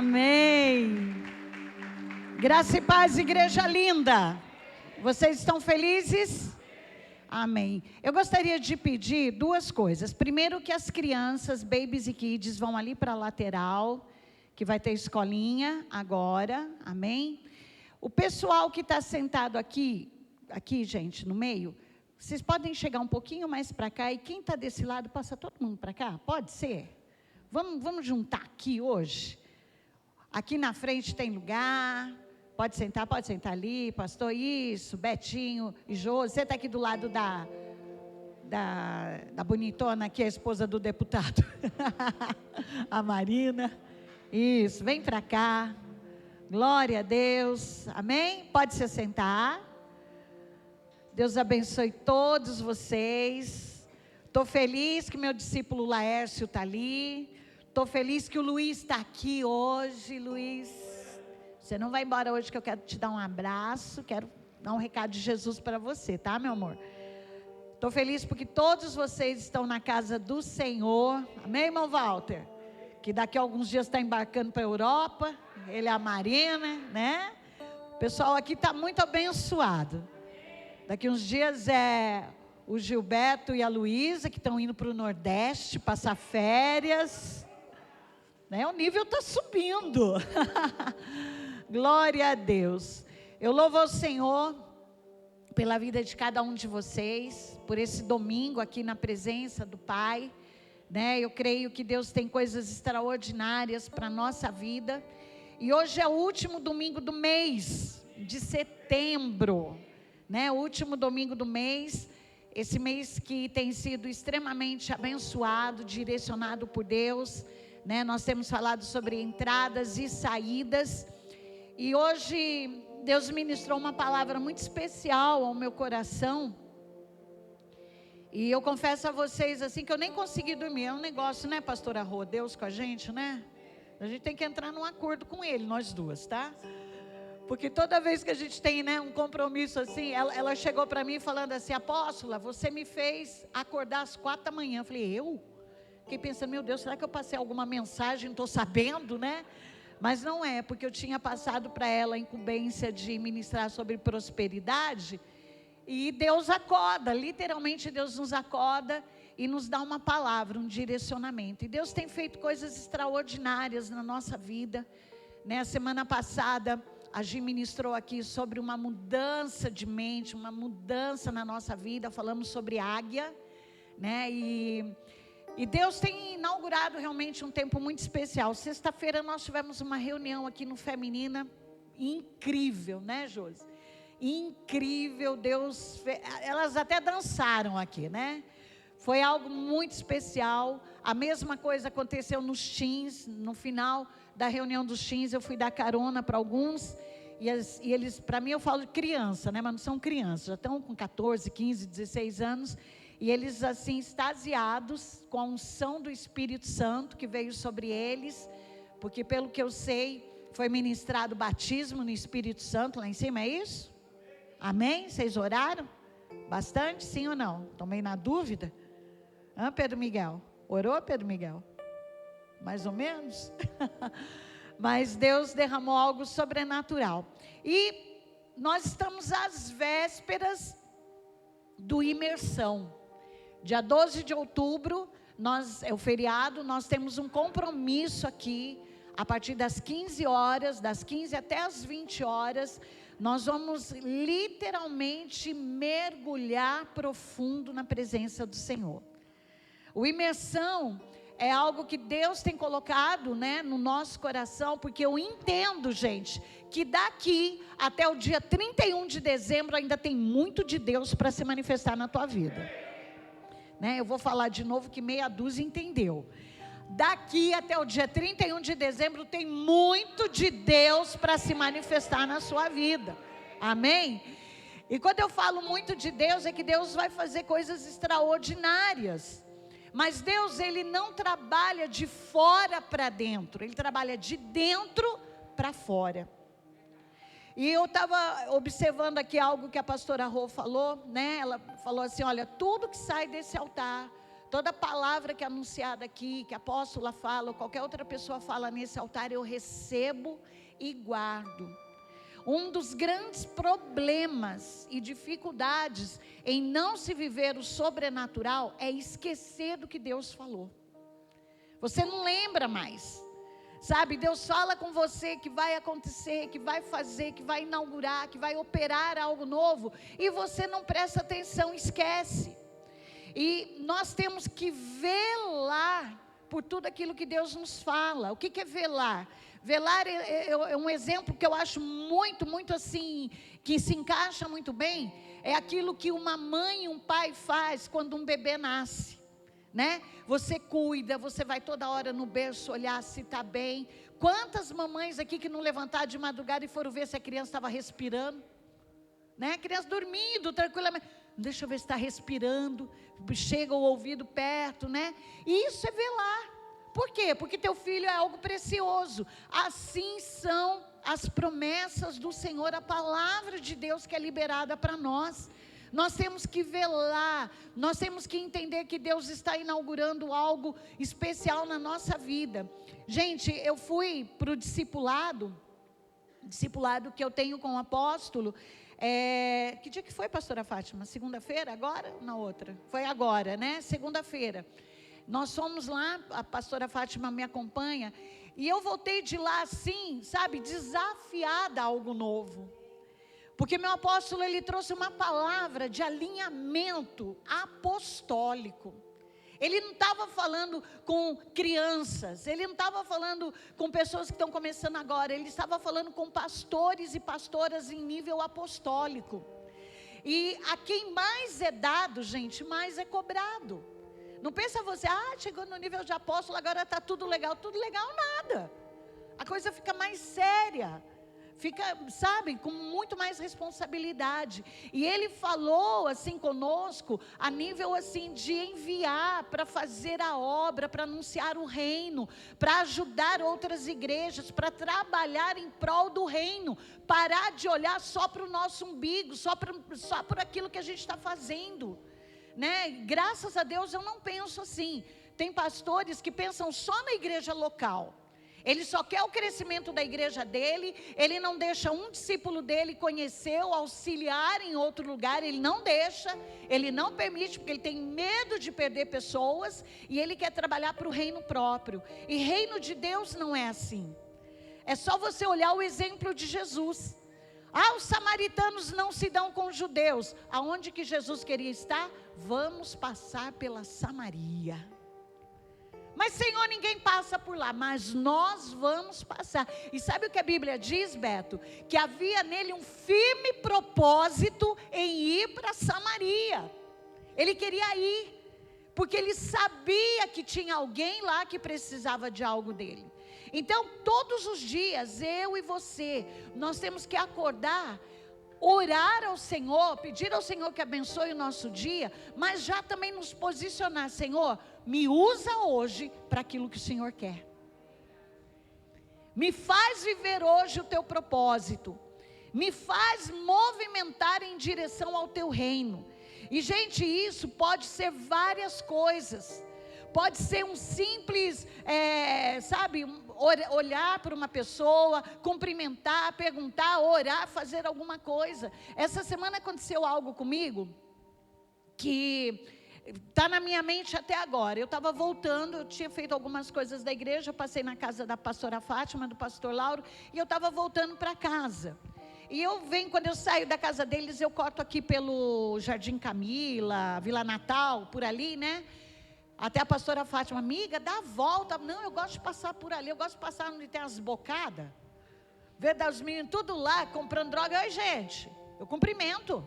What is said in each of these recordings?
Amém. Graça e paz, igreja linda. Vocês estão felizes? Amém. Eu gostaria de pedir duas coisas. Primeiro, que as crianças, babies e kids, vão ali para a lateral, que vai ter escolinha agora. Amém. O pessoal que está sentado aqui, gente, no meio, vocês podem chegar um pouquinho mais para cá, e quem está desse lado, passa todo mundo para cá? Pode ser? Vamos juntar aqui hoje? Aqui na frente tem lugar, pode sentar ali, pastor, isso, Betinho e Josi, você está aqui do lado da bonitona aqui, a esposa do deputado, a Marina, isso, vem para cá, glória a Deus, amém? Pode se sentar, Deus abençoe todos vocês, estou feliz que meu discípulo Laércio está ali, estou feliz que o Luiz está aqui hoje. Luiz, você não vai embora hoje, que eu quero te dar um abraço, quero dar um recado de Jesus para você, tá, meu amor? Estou feliz porque todos vocês estão na casa do Senhor, amém, irmão Walter? Que daqui a alguns dias está embarcando para a Europa, ele é a Marina, né? O pessoal aqui está muito abençoado. Daqui uns dias é o Gilberto e a Luísa, que estão indo para o Nordeste, passar férias. Né? O nível está subindo. Glória a Deus. Eu louvo ao Senhor pela vida de cada um de vocês, por esse domingo aqui na presença do Pai. Né? Eu creio que Deus tem coisas extraordinárias para a nossa vida. E hoje é o último domingo do mês de setembro. Né? O último domingo do mês. Esse mês que tem sido extremamente abençoado, direcionado por Deus. Né, nós temos falado sobre entradas e saídas, e hoje Deus ministrou uma palavra muito especial ao meu coração, e eu confesso a vocês assim que eu nem consegui dormir. É um negócio, né, pastora Rô, Deus com a gente, né? A gente tem que entrar num acordo com Ele, nós duas, tá? Porque toda vez que a gente tem, né, um compromisso assim, ela chegou para mim falando assim: apóstola, você me fez acordar às 4 da manhã. Eu falei, eu? Fiquei pensando, meu Deus, será que eu passei alguma mensagem, não estou sabendo, né? Mas não é, porque eu tinha passado para ela a incumbência de ministrar sobre prosperidade, e Deus acorda, literalmente Deus nos acorda e nos dá uma palavra, um direcionamento, e Deus tem feito coisas extraordinárias na nossa vida, né? Semana passada, a Gi ministrou aqui sobre uma mudança de mente, uma mudança na nossa vida, falamos sobre águia, né? E Deus tem inaugurado realmente um tempo muito especial. Sexta-feira nós tivemos uma reunião aqui no Feminina, incrível, né, Josi? Incrível, Deus, elas até dançaram aqui, né? Foi algo muito especial. A mesma coisa aconteceu nos teens, no final da reunião dos teens, eu fui dar carona para alguns, e eles, para mim eu falo de criança, né? Mas não são crianças, já estão com 14, 15, 16 anos, e eles assim extasiados com a unção do Espírito Santo que veio sobre eles, porque pelo que eu sei, foi ministrado batismo no Espírito Santo lá em cima, é isso? Amém? Vocês oraram? Bastante, sim ou não? Estão meio na dúvida? Pedro Miguel? Orou, Pedro Miguel? Mais ou menos? Mas Deus derramou algo sobrenatural. E nós estamos às vésperas do Imersão. Dia 12 de outubro, é o feriado, nós temos um compromisso aqui, a partir das 15 horas, das 15 até as 20 horas, nós vamos literalmente mergulhar profundo na presença do Senhor. O Imersão é algo que Deus tem colocado, né, no nosso coração, porque eu entendo, gente, que daqui até o dia 31 de dezembro ainda tem muito de Deus para se manifestar na tua vida. Né, eu vou falar de novo que meia dúzia entendeu. Daqui até o dia 31 de dezembro tem muito de Deus para se manifestar na sua vida. Amém? E quando eu falo muito de Deus, é que Deus vai fazer coisas extraordinárias. Mas Deus, Ele não trabalha de fora para dentro, Ele trabalha de dentro para fora. E eu estava observando aqui algo que a pastora Rô falou, né? Ela falou assim, olha, tudo que sai desse altar, Toda palavra que é anunciada aqui, que a apóstola fala, ou qualquer outra pessoa fala nesse altar, eu recebo e guardo. Um dos grandes problemas e dificuldades em não se viver o sobrenatural é esquecer do que Deus falou. Você não lembra mais. Sabe, Deus fala com você que vai acontecer, que vai fazer, que vai inaugurar, que vai operar algo novo, e você não presta atenção, esquece. E nós temos que velar por tudo aquilo que Deus nos fala. O que é velar? Velar é um exemplo que eu acho muito assim, que se encaixa muito bem, é aquilo que uma mãe e um pai faz quando um bebê nasce, né? Você cuida, você vai toda hora no berço olhar se está bem. Quantas mamães aqui que não levantaram de madrugada e foram ver se a criança estava respirando, né? A criança dormindo tranquilamente, deixa eu ver se está respirando, chega o ouvido perto, né? E isso é velar. Por quê? Porque teu filho é algo precioso. Assim são as promessas do Senhor, a palavra de Deus que é liberada para nós. Nós temos que velar, nós temos que entender que Deus está inaugurando algo especial na nossa vida. Gente, eu fui para o discipulado que eu tenho com o apóstolo. Que dia que foi, pastora Fátima? Segunda-feira agora? Na outra? Foi agora, né? Segunda-feira. Nós fomos lá, a pastora Fátima me acompanha, e eu voltei de lá assim, sabe, desafiada a algo novo. Porque meu apóstolo, ele trouxe uma palavra de alinhamento apostólico. Ele não estava falando com crianças, ele não estava falando com pessoas que estão começando agora, ele estava falando com pastores e pastoras em nível apostólico. E a quem mais é dado, gente, mais é cobrado. Não pensa você, chegou no nível de apóstolo, agora está tudo legal nada. A coisa fica mais séria. Fica, sabe, com muito mais responsabilidade. E ele falou assim conosco, a nível assim de enviar para fazer a obra, para anunciar o reino, para ajudar outras igrejas, para trabalhar em prol do reino, parar de olhar só para o nosso umbigo, só por aquilo que a gente está fazendo, né? Graças a Deus eu não penso assim. Tem pastores que pensam só na igreja local. Ele só quer o crescimento da igreja dele, ele não deixa um discípulo dele conhecer ou auxiliar em outro lugar, ele não deixa, ele não permite, porque ele tem medo de perder pessoas, e ele quer trabalhar para o reino próprio. E reino de Deus não é assim. É só você olhar o exemplo de Jesus. Os samaritanos não se dão com os judeus. Aonde que Jesus queria estar? Vamos passar pela Samaria. Mas Senhor, ninguém passa por lá, mas nós vamos passar. E sabe o que a Bíblia diz, Beto? Que havia nele um firme propósito em ir para Samaria. Ele queria ir, porque ele sabia que tinha alguém lá que precisava de algo dele. Então, todos os dias, eu e você, nós temos que acordar, orar ao Senhor, pedir ao Senhor que abençoe o nosso dia, mas já também nos posicionar, Senhor, me usa hoje para aquilo que o Senhor quer. Me faz viver hoje o teu propósito. Me faz movimentar em direção ao teu reino. E gente, isso pode ser várias coisas. Pode ser um simples, olhar para uma pessoa, cumprimentar, perguntar, orar, fazer alguma coisa. Essa semana aconteceu algo comigo que está na minha mente até agora. Eu estava voltando, eu tinha feito algumas coisas da igreja, eu passei na casa da pastora Fátima, do pastor Lauro, e eu estava voltando para casa. E quando eu saio da casa deles, eu corto aqui pelo Jardim Camila, Vila Natal, por ali, né? Até a pastora Fátima, amiga, dá a volta. Não, eu gosto de passar por ali, eu gosto de passar onde tem as bocadas. Ver os meninos tudo lá, comprando droga. Oi, gente, eu cumprimento,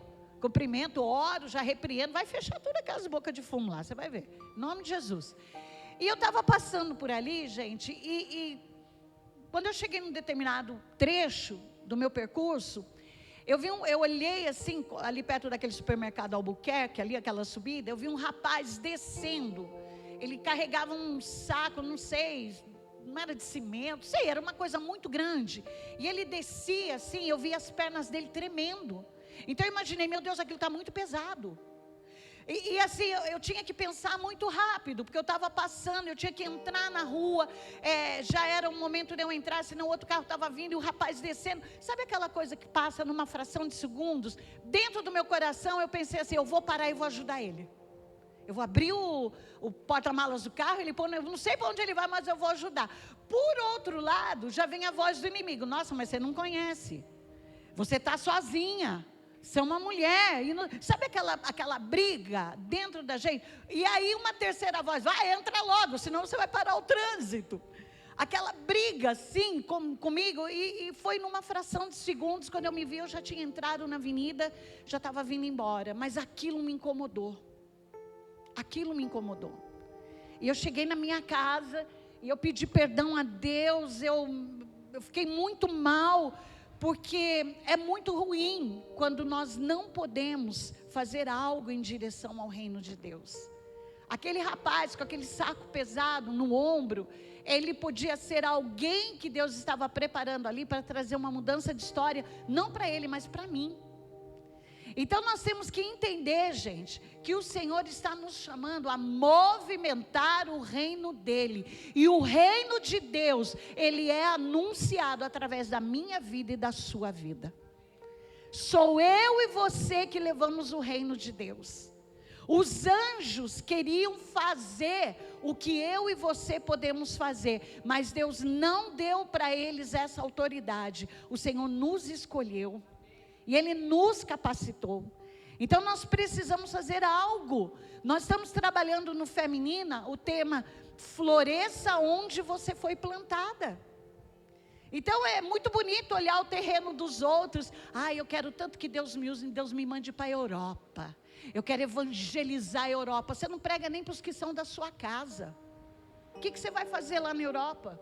oro, já repreendo. Vai fechar todas aquelas bocas de fumo lá, você vai ver. Em nome de Jesus. E eu estava passando por ali, gente, e quando eu cheguei num determinado trecho do meu percurso, eu olhei assim, ali perto daquele supermercado Albuquerque, ali aquela subida, eu vi um rapaz descendo. Ele carregava um saco, não sei, não era de cimento, era uma coisa muito grande. E ele descia assim, eu vi as pernas dele tremendo. Então eu imaginei, meu Deus, aquilo está muito pesado. E assim, eu tinha que pensar muito rápido, porque eu estava passando, eu tinha que entrar na rua, já era um momento de eu entrar, senão o outro carro estava vindo e o rapaz descendo. Sabe aquela coisa que passa numa fração de segundos? Dentro do meu coração eu pensei assim, eu vou parar e vou ajudar ele. Eu vou abrir o porta-malas do carro, eu não sei para onde ele vai, mas eu vou ajudar. Por outro lado, já vem a voz do inimigo. Nossa, mas você não conhece. Você está sozinha. Você é uma mulher. Sabe aquela briga dentro da gente? E aí uma terceira voz, vai, entra logo, senão você vai parar o trânsito. Aquela briga assim comigo, e foi numa fração de segundos, quando eu me vi, eu já tinha entrado na avenida, já estava vindo embora. Mas aquilo me incomodou. Aquilo me incomodou. E eu cheguei na minha casa, e eu pedi perdão a Deus, eu fiquei muito mal, porque é muito ruim quando nós não podemos fazer algo em direção ao reino de Deus. Aquele rapaz com aquele saco pesado no ombro, ele podia ser alguém que Deus estava preparando ali para trazer uma mudança de história, não para ele, mas para mim. Então nós temos que entender, gente, que o Senhor está nos chamando a movimentar o reino dele. E o reino de Deus, ele é anunciado através da minha vida e da sua vida. Sou eu e você que levamos o reino de Deus. Os anjos queriam fazer o que eu e você podemos fazer, mas Deus não deu para eles essa autoridade. O Senhor nos escolheu. E Ele nos capacitou. Então nós precisamos fazer algo. Nós estamos trabalhando no Feminina o tema floresça onde você foi plantada. Então é muito bonito olhar o terreno dos outros. Eu quero tanto que Deus me use, Deus me mande para a Europa. Eu quero evangelizar a Europa. Você não prega nem para os que são da sua casa. O que você vai fazer lá na Europa?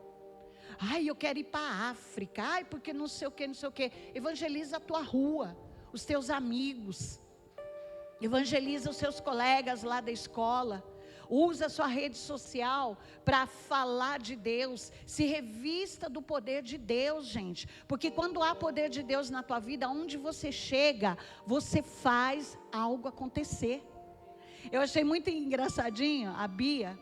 Eu quero ir para a África, porque não sei o que, não sei o que. Evangeliza a tua rua, os teus amigos, evangeliza os seus colegas lá da escola, usa a sua rede social para falar de Deus, se revista do poder de Deus, gente, porque quando há poder de Deus na tua vida, onde você chega, você faz algo acontecer. Eu achei muito engraçadinho, a Bia,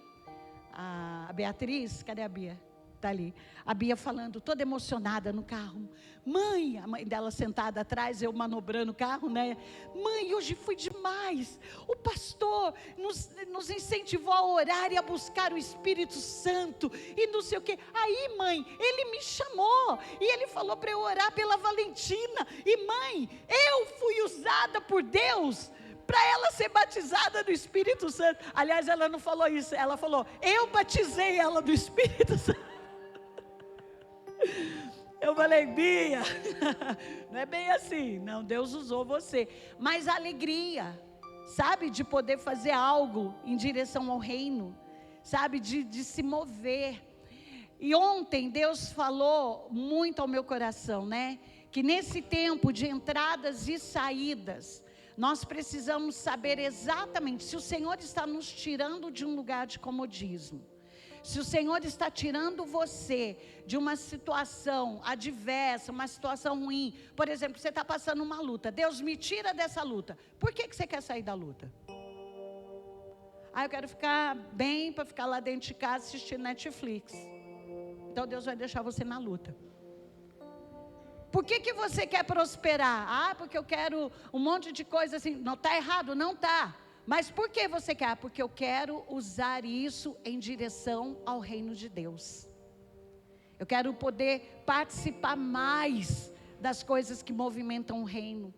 a Beatriz, cadê a Bia? Está ali, a Bia falando, toda emocionada no carro. Mãe, a mãe dela sentada atrás, eu manobrando o carro, né? Mãe, hoje foi demais. O pastor nos incentivou a orar e a buscar o Espírito Santo e não sei o quê. Aí, mãe, ele me chamou e ele falou para eu orar pela Valentina. E mãe, eu fui usada por Deus para ela ser batizada do Espírito Santo. Aliás, ela não falou isso, ela falou, eu batizei ela do Espírito Santo. Eu falei, Bia, não é bem assim, não, Deus usou você, mas a alegria, sabe, de poder fazer algo em direção ao reino, sabe, de se mover. E ontem Deus falou muito ao meu coração, né, que nesse tempo de entradas e saídas, nós precisamos saber exatamente se o Senhor está nos tirando de um lugar de comodismo. Se o Senhor está tirando você de uma situação adversa, uma situação ruim, por exemplo, você está passando uma luta, Deus me tira dessa luta, por que você quer sair da luta? Eu quero ficar bem para ficar lá dentro de casa assistindo Netflix. Então Deus vai deixar você na luta. Por que você quer prosperar? Porque eu quero um monte de coisa assim. Não está errado, não está. Mas por que você quer? Porque eu quero usar isso em direção ao reino de Deus. Eu quero poder participar mais das coisas que movimentam o reino,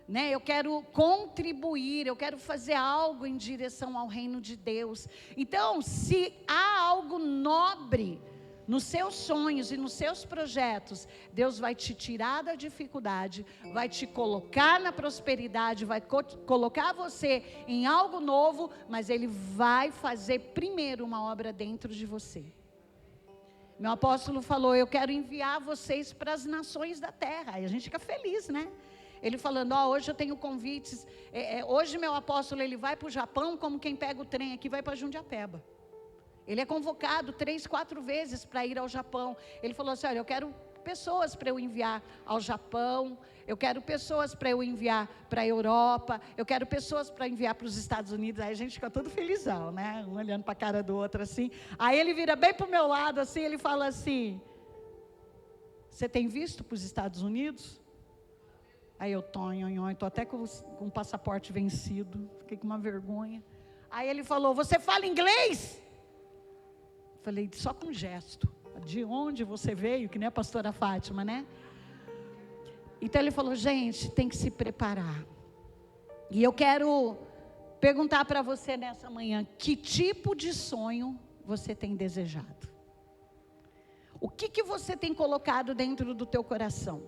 né? Eu quero contribuir, eu quero fazer algo em direção ao reino de Deus. Então, se há algo nobre nos seus sonhos e nos seus projetos, Deus vai te tirar da dificuldade, vai te colocar na prosperidade, vai colocar você em algo novo, mas Ele vai fazer primeiro uma obra dentro de você. Meu apóstolo falou, eu quero enviar vocês para as nações da terra. Aí a gente fica feliz, né? Ele falando, hoje eu tenho convites, hoje meu apóstolo, ele vai para o Japão, como quem pega o trem aqui, vai para Jundiapeba. Ele é convocado 3, 4 vezes para ir ao Japão. Ele falou assim, olha, eu quero pessoas para eu enviar ao Japão, eu quero pessoas para eu enviar para a Europa, eu quero pessoas para enviar para os Estados Unidos. Aí a gente fica todo felizão, né? Um olhando para a cara do outro assim. Aí ele vira bem para o meu lado assim, ele fala assim: você tem visto para os Estados Unidos? Aí eu estou até com o passaporte vencido, fiquei com uma vergonha. Aí ele falou: você fala inglês? Falei: só com gesto. De onde você veio? Que nem a pastora Fátima, né? Então ele falou: gente, tem que se preparar. E eu quero perguntar para você nessa manhã: que tipo de sonho você tem desejado? O que você tem colocado dentro do teu coração?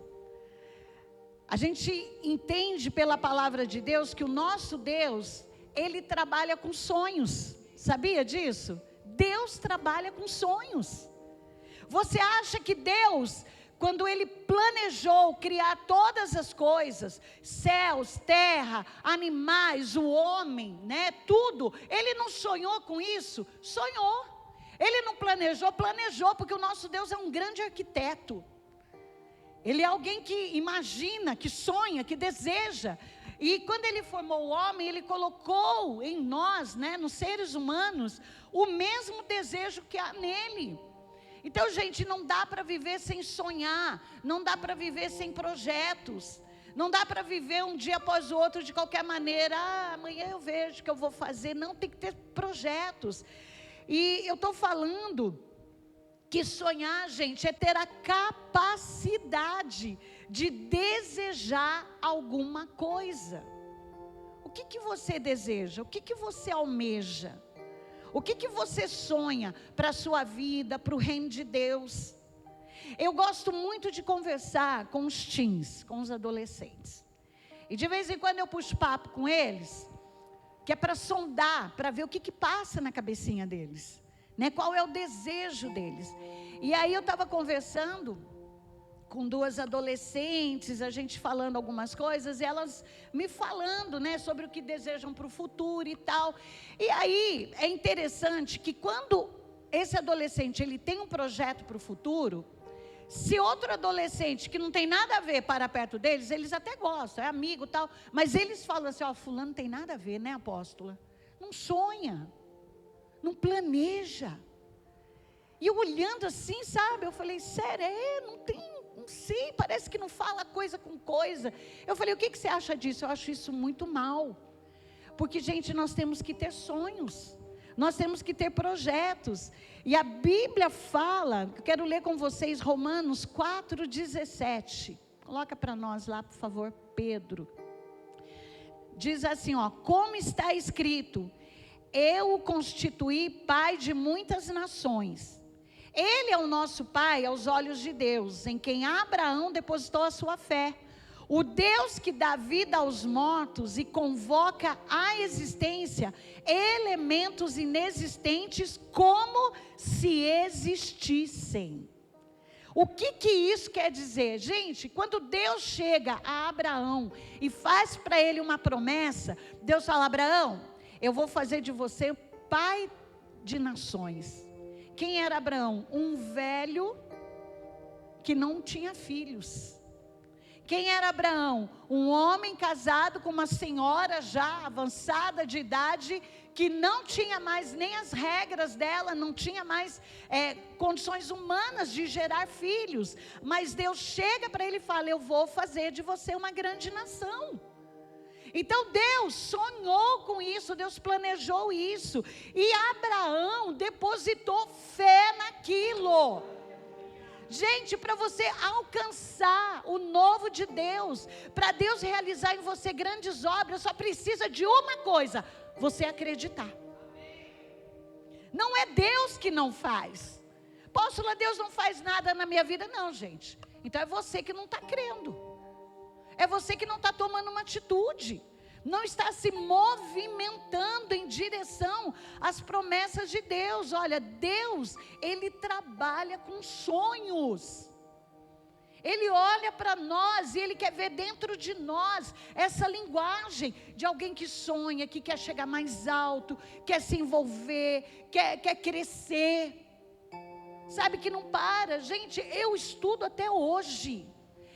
A gente entende pela palavra de Deus que o nosso Deus, Ele trabalha com sonhos. Sabia disso? Deus trabalha com sonhos. Você acha que Deus, quando Ele planejou criar todas as coisas, céus, terra, animais, o homem, né, tudo, Ele não sonhou com isso? Sonhou. Ele não planejou? Planejou, porque o nosso Deus é um grande arquiteto. Ele é alguém que imagina, que sonha, que deseja. E quando Ele formou o homem, Ele colocou em nós, né, nos seres humanos, o mesmo desejo que há nele. Então, gente, não dá para viver sem sonhar, não dá para viver sem projetos, não dá para viver um dia após o outro de qualquer maneira. Amanhã eu vejo o que eu vou fazer. Não, tem que ter projetos. E eu estou falando que sonhar, gente, é ter a capacidade de desejar alguma coisa. O que você deseja? O que você almeja? O que você sonha para a sua vida, para o reino de Deus? Eu gosto muito de conversar com os teens, com os adolescentes. E de vez em quando eu puxo papo com eles, que é para sondar, para ver o que passa na cabecinha deles, né? Qual é o desejo deles. E aí eu estava conversando com duas adolescentes, a gente falando algumas coisas, e elas me falando, né, sobre o que desejam para o futuro e tal. E aí é interessante que quando esse adolescente ele tem um projeto para o futuro, se outro adolescente que não tem nada a ver para perto deles, eles até gostam, é amigo e tal, mas eles falam assim: ó, fulano não tem nada a ver, né, apóstola? Não sonha, não planeja. E eu olhando assim, sabe, eu falei: sério, não tem. Não sei, parece que não fala coisa com coisa. Eu falei: o que você acha disso? Eu acho isso muito mal. Porque, gente, nós temos que ter sonhos. Nós temos que ter projetos. E a Bíblia fala, eu quero ler com vocês Romanos 4,17. Coloca para nós lá, por favor, Pedro. Diz assim, ó: como está escrito, eu o constituí pai de muitas nações. Ele é o nosso pai aos olhos de Deus, em quem Abraão depositou a sua fé. O Deus que dá vida aos mortos e convoca à existência elementos inexistentes como se existissem. O que isso quer dizer? Gente, quando Deus chega a Abraão e faz para ele uma promessa, Deus fala: Abraão, eu vou fazer de você pai de nações. Quem era Abraão? Um velho que não tinha filhos. Quem era Abraão? Um homem casado com uma senhora já avançada de idade, que não tinha mais nem as regras dela, não tinha mais condições humanas de gerar filhos. Mas Deus chega para ele e fala: eu vou fazer de você uma grande nação. Então Deus sonhou com isso, Deus planejou isso, e Abraão depositou fé naquilo. Gente, para você alcançar o novo de Deus, para Deus realizar em você grandes obras, só precisa de uma coisa: você acreditar. Não é Deus que não faz. Apóstola, Deus não faz nada na minha vida. Não, gente, então é você que não está crendo. É você que não está tomando uma atitude, não está se movimentando em direção às promessas de Deus. Olha, Deus, Ele trabalha com sonhos. Ele olha para nós e Ele quer ver dentro de nós essa linguagem de alguém que sonha, que quer chegar mais alto, quer se envolver, quer crescer. sabe, que não para. Gente, eu estudo até hoje,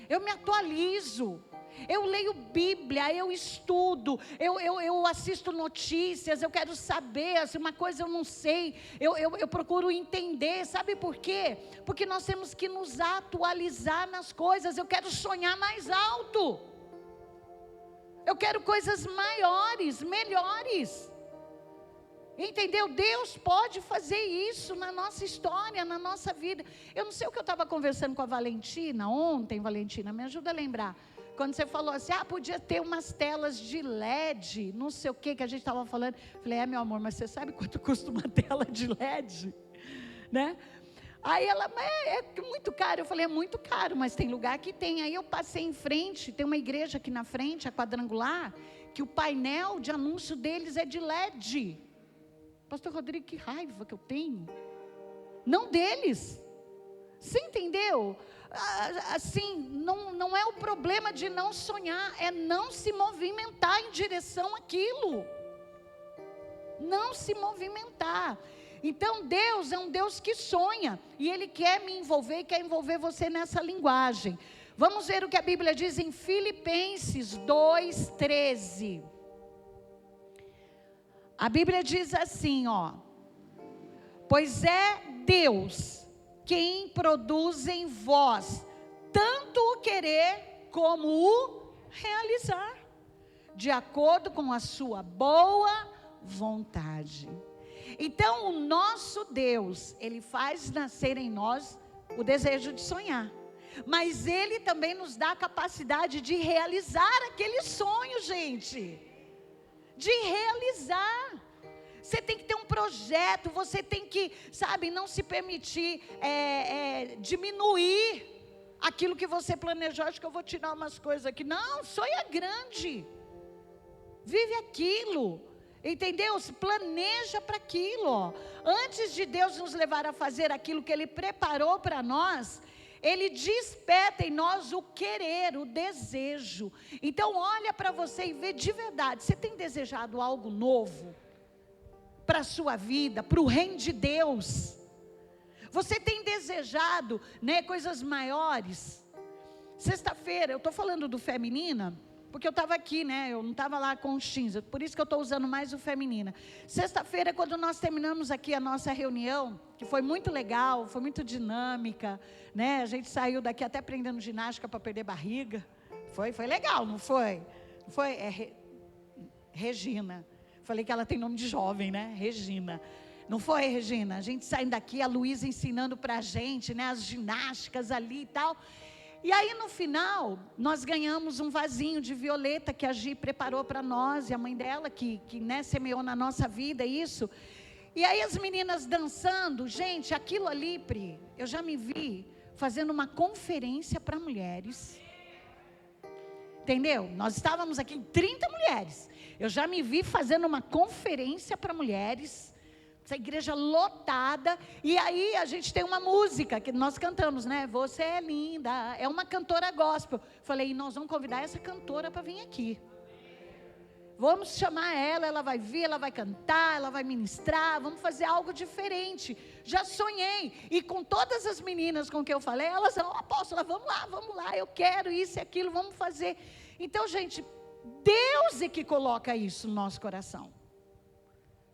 eu me atualizo, eu leio Bíblia, eu estudo, eu assisto notícias, eu quero saber, se uma coisa eu não sei, eu procuro entender. Sabe por quê? Porque nós temos que nos atualizar nas coisas. Eu quero sonhar mais alto, eu quero coisas maiores, melhores. Entendeu? Deus pode fazer isso na nossa história, na nossa vida. Eu não sei o que eu estava conversando com a Valentina ontem. Valentina, me ajuda a lembrar. Quando você falou assim, podia ter umas telas de LED, não sei o que a gente estava falando. Falei, meu amor, mas você sabe quanto custa uma tela de LED? Né? Aí ela, é muito caro. Eu falei, é muito caro, mas tem lugar que tem. Aí eu passei em frente, tem uma igreja aqui na frente, a Quadrangular, que o painel de anúncio deles é de LED. Pastor Rodrigo, que raiva que eu tenho. Não deles. Você entendeu? Assim, não é o problema de não sonhar, é não se movimentar em direção àquilo. Não se movimentar. Então Deus é um Deus que sonha, e Ele quer me envolver e quer envolver você nessa linguagem. Vamos ver o que a Bíblia diz em Filipenses 2:13. A Bíblia diz assim, pois é Deus quem produz em vós tanto o querer como o realizar, de acordo com a sua boa vontade. Então o nosso Deus, Ele faz nascer em nós o desejo de sonhar, mas Ele também nos dá a capacidade de realizar aquele sonho, gente. De realizar. Você tem que ter um projeto, você tem que, sabe, não se permitir diminuir aquilo que você planejou. Acho que eu vou tirar umas coisas aqui. Não, sonha grande, vive aquilo, entendeu? Se planeja para aquilo. Antes de Deus nos levar a fazer aquilo que Ele preparou para nós, Ele desperta em nós o querer, o desejo. Então olha para você e vê de verdade, você tem desejado algo novo para a sua vida, para o reino de Deus? Você tem desejado, coisas maiores? Sexta-feira, eu estou falando do Feminina, porque eu estava aqui, eu não estava lá com o Shinza, por isso que eu estou usando mais o Feminina. Sexta-feira, quando nós terminamos aqui a nossa reunião, que foi muito legal, foi muito dinâmica, a gente saiu daqui até aprendendo ginástica para perder barriga. Foi legal, não foi? Não foi? Regina. Falei que ela tem nome de jovem, Regina. Não foi, Regina? A gente saindo daqui, a Luísa ensinando para a gente, as ginásticas ali e tal. E aí no final, nós ganhamos um vasinho de violeta que a Gi preparou para nós, e a mãe dela que semeou na nossa vida isso. E aí as meninas dançando, gente, aquilo ali, Pri, eu já me vi fazendo uma conferência para mulheres. Entendeu? Nós estávamos aqui 30 mulheres. Eu já me vi fazendo uma conferência para mulheres. Essa igreja lotada, e aí a gente tem uma música que nós cantamos, Você é linda, é uma cantora gospel. Falei, nós vamos convidar essa cantora para vir aqui. Vamos chamar ela, ela vai vir, ela vai cantar, ela vai ministrar, vamos fazer algo diferente. Já sonhei, e com todas as meninas com que eu falei, elas são, apóstola, vamos lá, eu quero isso e aquilo, vamos fazer. Então, gente, Deus é que coloca isso no nosso coração.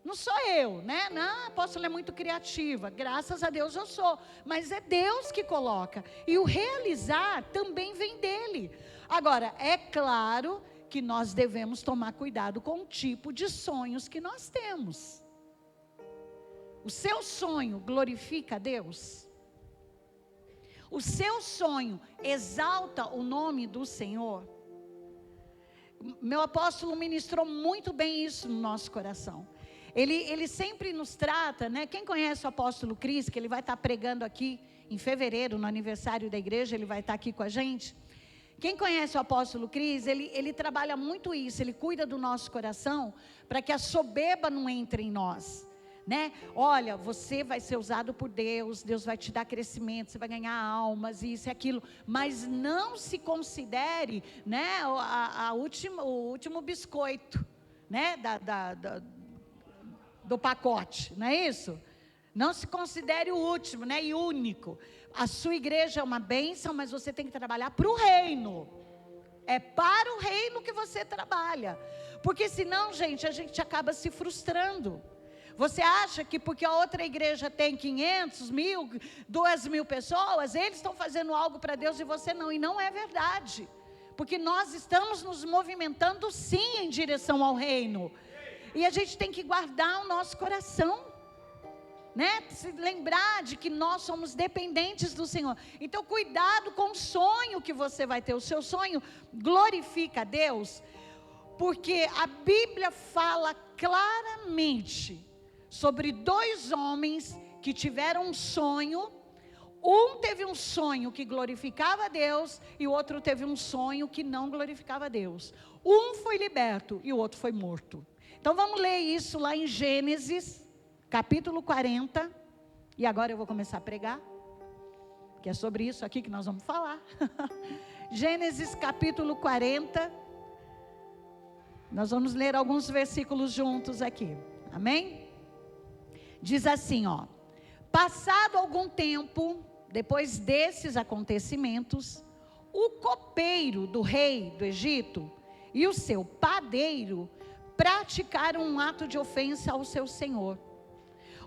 Não sou eu, Não, a apóstola é muito criativa, graças a Deus eu sou, mas é Deus que coloca, e o realizar também vem dele. Agora, é claro que nós devemos tomar cuidado com o tipo de sonhos que nós temos. O seu sonho glorifica a Deus? O seu sonho exalta o nome do Senhor? Meu apóstolo ministrou muito bem isso no nosso coração. Ele sempre nos trata, Quem conhece o apóstolo Cris, que ele vai estar pregando aqui em fevereiro, no aniversário da igreja, ele vai estar aqui com a gente. Quem conhece o apóstolo Cris, ele trabalha muito isso, ele cuida do nosso coração, para que a soberba não entre em nós. Olha, você vai ser usado por Deus, Deus vai te dar crescimento, você vai ganhar almas, isso e aquilo, mas não se considere, o último biscoito, do pacote, não é isso? Não se considere o último, né? E único. A sua igreja é uma bênção, mas você tem que trabalhar para o reino. É para o reino que você trabalha. Porque senão, gente, a gente acaba se frustrando. Você acha que porque a outra igreja tem 500, 1000, 2000 pessoas, eles estão fazendo algo para Deus e você não. E não é verdade. Porque nós estamos nos movimentando sim em direção ao reino. E a gente tem que guardar o nosso coração, né? Se lembrar de que nós somos dependentes do Senhor. Então cuidado com o sonho que você vai ter. O seu sonho glorifica a Deus, porque a Bíblia fala claramente sobre 2 homens que tiveram um sonho. Um teve um sonho que glorificava a Deus e o outro teve um sonho que não glorificava a Deus. Um foi liberto e o outro foi morto. Então vamos ler isso lá em Gênesis capítulo 40, e agora eu vou começar a pregar, que é sobre isso aqui que nós vamos falar. Gênesis capítulo 40, nós vamos ler alguns versículos juntos aqui, amém? Diz assim, ó: passado algum tempo, depois desses acontecimentos, o copeiro do rei do Egito e o seu padeiro praticaram um ato de ofensa ao seu senhor.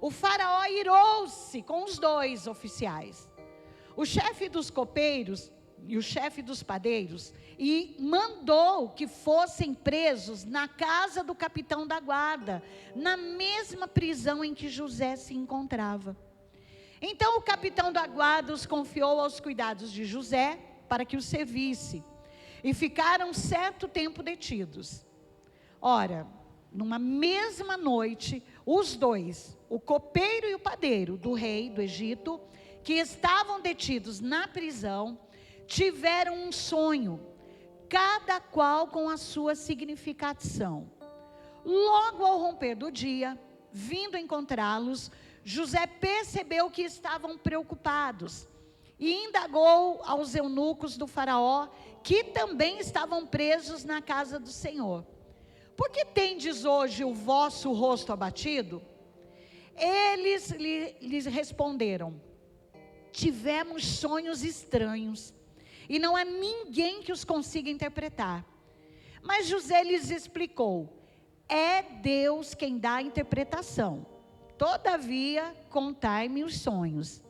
O faraó irou-se com os 2 oficiais, o chefe dos copeiros e o chefe dos padeiros, e mandou que fossem presos na casa do capitão da guarda, na mesma prisão em que José se encontrava. Então o capitão da guarda os confiou aos cuidados de José para que o servisse, e ficaram certo tempo detidos. Ora, numa mesma noite, os 2, o copeiro e o padeiro do rei do Egito, que estavam detidos na prisão, tiveram um sonho, cada qual com a sua significação. Logo ao romper do dia, vindo encontrá-los, José percebeu que estavam preocupados e indagou aos eunucos do faraó, que também estavam presos na casa do Senhor: por que tendes hoje o vosso rosto abatido? Eles lhes responderam: tivemos sonhos estranhos, e não há ninguém que os consiga interpretar. Mas José lhes explicou: é Deus quem dá a interpretação. Todavia, contai-me os sonhos.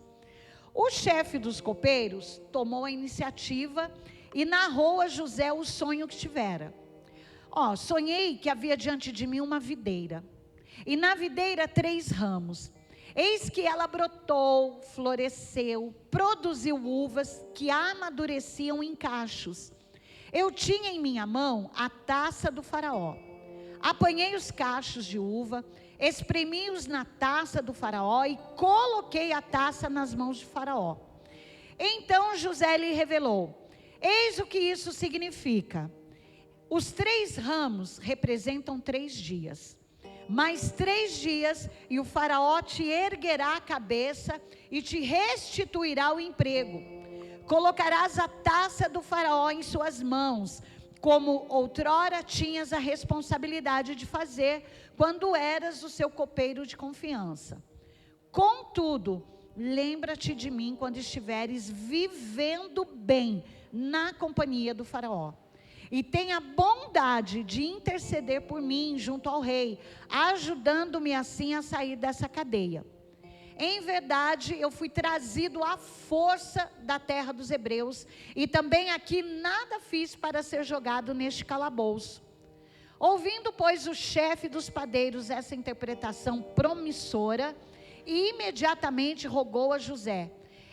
O chefe dos copeiros tomou a iniciativa e narrou a José o sonho que tivera. Sonhei que havia diante de mim uma videira, e na videira 3 ramos. Eis que ela brotou, floresceu, produziu uvas que amadureciam em cachos. Eu tinha em minha mão a taça do faraó. Apanhei os cachos de uva, espremi-os na taça do faraó e coloquei a taça nas mãos de faraó. Então José lhe revelou: eis o que isso significa. Os 3 ramos representam 3 dias. Mais 3 dias e o faraó te erguerá a cabeça e te restituirá o emprego. Colocarás a taça do faraó em suas mãos, como outrora tinhas a responsabilidade de fazer, quando eras o seu copeiro de confiança. Contudo, lembra-te de mim quando estiveres vivendo bem na companhia do faraó. E tenha bondade de interceder por mim junto ao rei, ajudando-me assim a sair dessa cadeia. Em verdade, eu fui trazido à força da terra dos hebreus, e também aqui nada fiz para ser jogado neste calabouço. Ouvindo, pois, o chefe dos padeiros essa interpretação promissora, imediatamente rogou a José: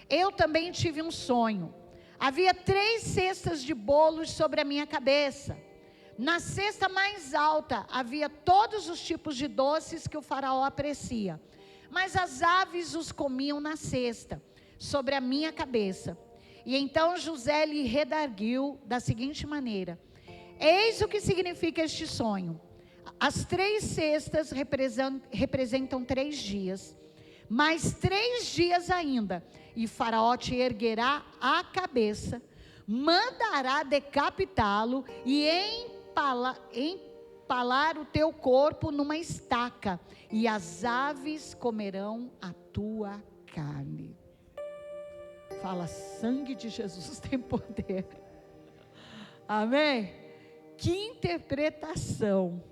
eu também tive um sonho. Havia 3 cestas de bolos sobre a minha cabeça. Na cesta mais alta havia todos os tipos de doces que o faraó aprecia, mas as aves os comiam na cesta, sobre a minha cabeça. E então José lhe redarguiu da seguinte maneira: eis o que significa este sonho. As 3 cestas representam 3 dias, mais 3 dias ainda, e faraó te erguerá a cabeça, mandará decapitá-lo e empalar o teu corpo numa estaca, e as aves comerão a tua carne. Fala, sangue de Jesus tem poder. Amém? Que interpretação.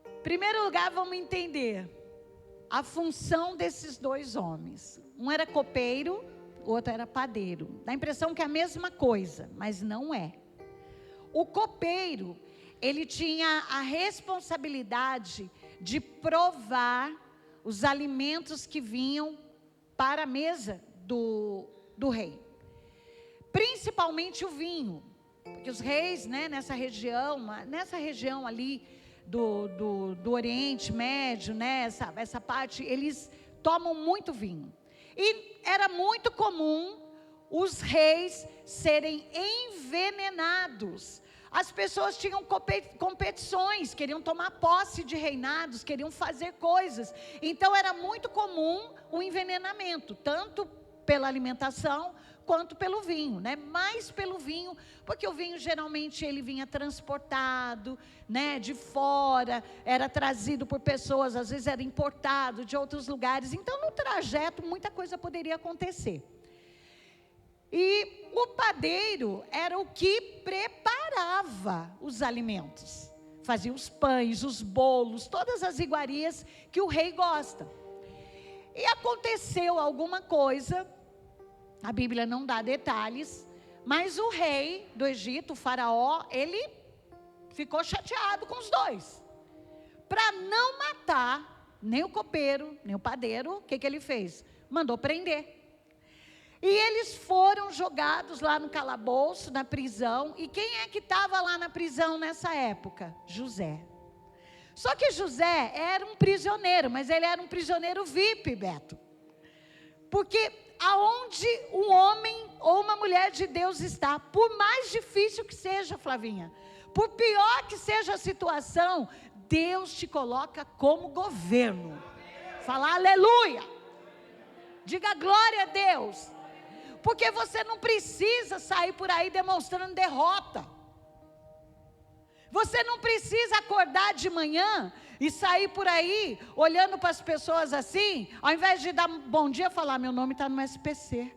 Em primeiro lugar, vamos entender a função desses dois homens. Um era copeiro, o outro era padeiro. Dá a impressão que é a mesma coisa, mas não é. O copeiro, ele tinha a responsabilidade de provar os alimentos que vinham para a mesa do rei. Principalmente o vinho, porque os reis, né, nessa região ali do Oriente Médio, né, essa parte, eles tomam muito vinho. E era muito comum os reis serem envenenados. As pessoas tinham competições, queriam tomar posse de reinados, queriam fazer coisas. Então era muito comum o envenenamento, tanto pela alimentação quanto pelo vinho, né? Mais pelo vinho, porque o vinho geralmente ele vinha transportado, né, de fora, era trazido por pessoas, às vezes era importado de outros lugares. Então no trajeto muita coisa poderia acontecer. E o padeiro era o que preparava os alimentos, fazia os pães, os bolos, todas as iguarias que o rei gosta. E aconteceu alguma coisa, a Bíblia não dá detalhes, mas o rei do Egito, o faraó, ele ficou chateado com os dois. Para não matar nem o copeiro, nem o padeiro, o que ele fez? Mandou prender. E eles foram jogados lá no calabouço, na prisão. E quem é que estava lá na prisão nessa época? José. Só que José era um prisioneiro, mas ele era um prisioneiro VIP, Beto. Porque aonde um homem ou uma mulher de Deus está, por mais difícil que seja, Flavinha, por pior que seja a situação, Deus te coloca como governo. Fala aleluia. Diga glória a Deus. Porque você não precisa sair por aí demonstrando derrota. Você não precisa acordar de manhã e sair por aí olhando para as pessoas assim, ao invés de dar bom dia, falar, meu nome está no SPC.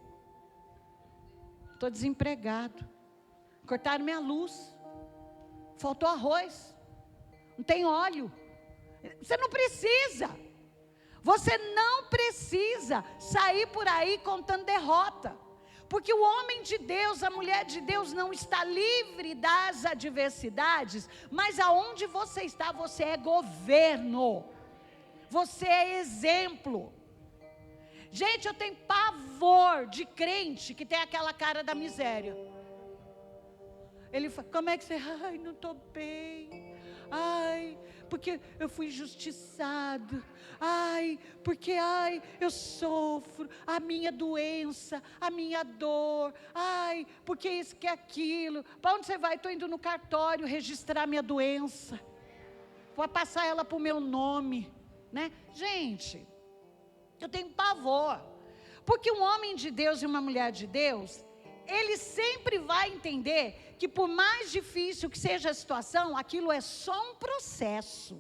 Estou desempregado. Cortaram minha luz. Faltou arroz. Não tem óleo. Você não precisa. Você não precisa sair por aí contando derrota. Porque o homem de Deus, a mulher de Deus não está livre das adversidades, mas aonde você está, você é governo, você é exemplo. Gente, eu tenho pavor de crente que tem aquela cara da miséria. Ele fala, como é que você, ai, não estou bem, ai, porque eu fui injustiçado, ai, porque, ai, eu sofro, a minha doença, a minha dor, ai, porque isso que é aquilo. Para onde você vai? Estou indo no cartório registrar minha doença, vou passar ela para o meu nome, né? Gente, eu tenho pavor, porque um homem de Deus e uma mulher de Deus, ele sempre vai entender que por mais difícil que seja a situação, aquilo é só um processo.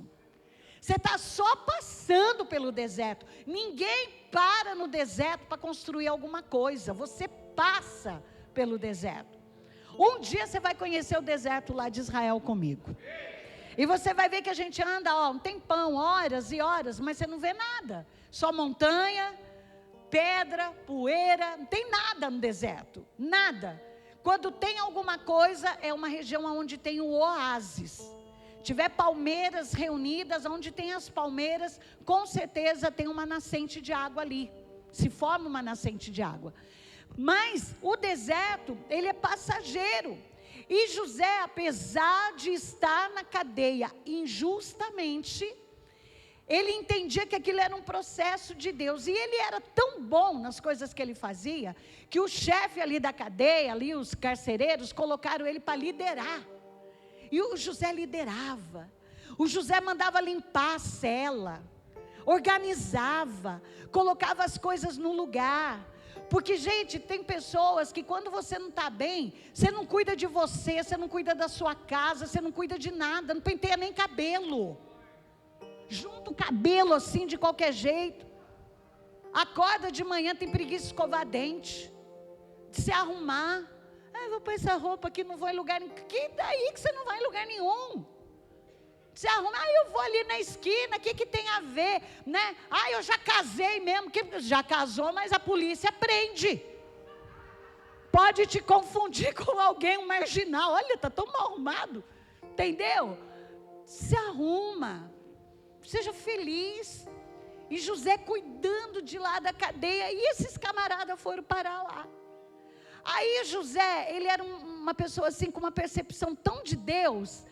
Você está só passando pelo deserto. Ninguém para no deserto para construir alguma coisa. Você passa pelo deserto. Um dia você vai conhecer o deserto lá de Israel comigo. E você vai ver que a gente anda, um tempão, horas e horas, mas você não vê nada. Só montanha, pedra, poeira, não tem nada no deserto, nada. Quando tem alguma coisa, é uma região onde tem o oásis. Tiver palmeiras reunidas, onde tem as palmeiras, com certeza tem uma nascente de água ali, se forma uma nascente de água. Mas o deserto, ele é passageiro. E José, apesar de estar na cadeia injustamente, ele entendia que aquilo era um processo de Deus. E ele era tão bom nas coisas que ele fazia, que o chefe ali da cadeia, ali os carcereiros, colocaram ele para liderar. E o José liderava. O José mandava limpar a cela, organizava, colocava as coisas no lugar. Porque, gente, tem pessoas que quando você não está bem, você não cuida de você, você não cuida da sua casa, você não cuida de nada, não penteia nem cabelo. Junta o cabelo assim de qualquer jeito. Acorda de manhã, tem preguiça de escovar dente, de se arrumar. Vou pôr essa roupa aqui, não vou em lugar nenhum. Que daí que você não vai em lugar nenhum? Se arruma, eu vou ali na esquina, o que tem a ver, né? Eu já casei mesmo, já casou, mas a polícia prende. Pode te confundir com alguém, um marginal. Olha, está tão mal arrumado, entendeu? Se arruma, seja feliz. E José cuidando de lá da cadeia, e esses camaradas foram parar lá. Aí José, ele era uma pessoa assim, com uma percepção tão de Deus,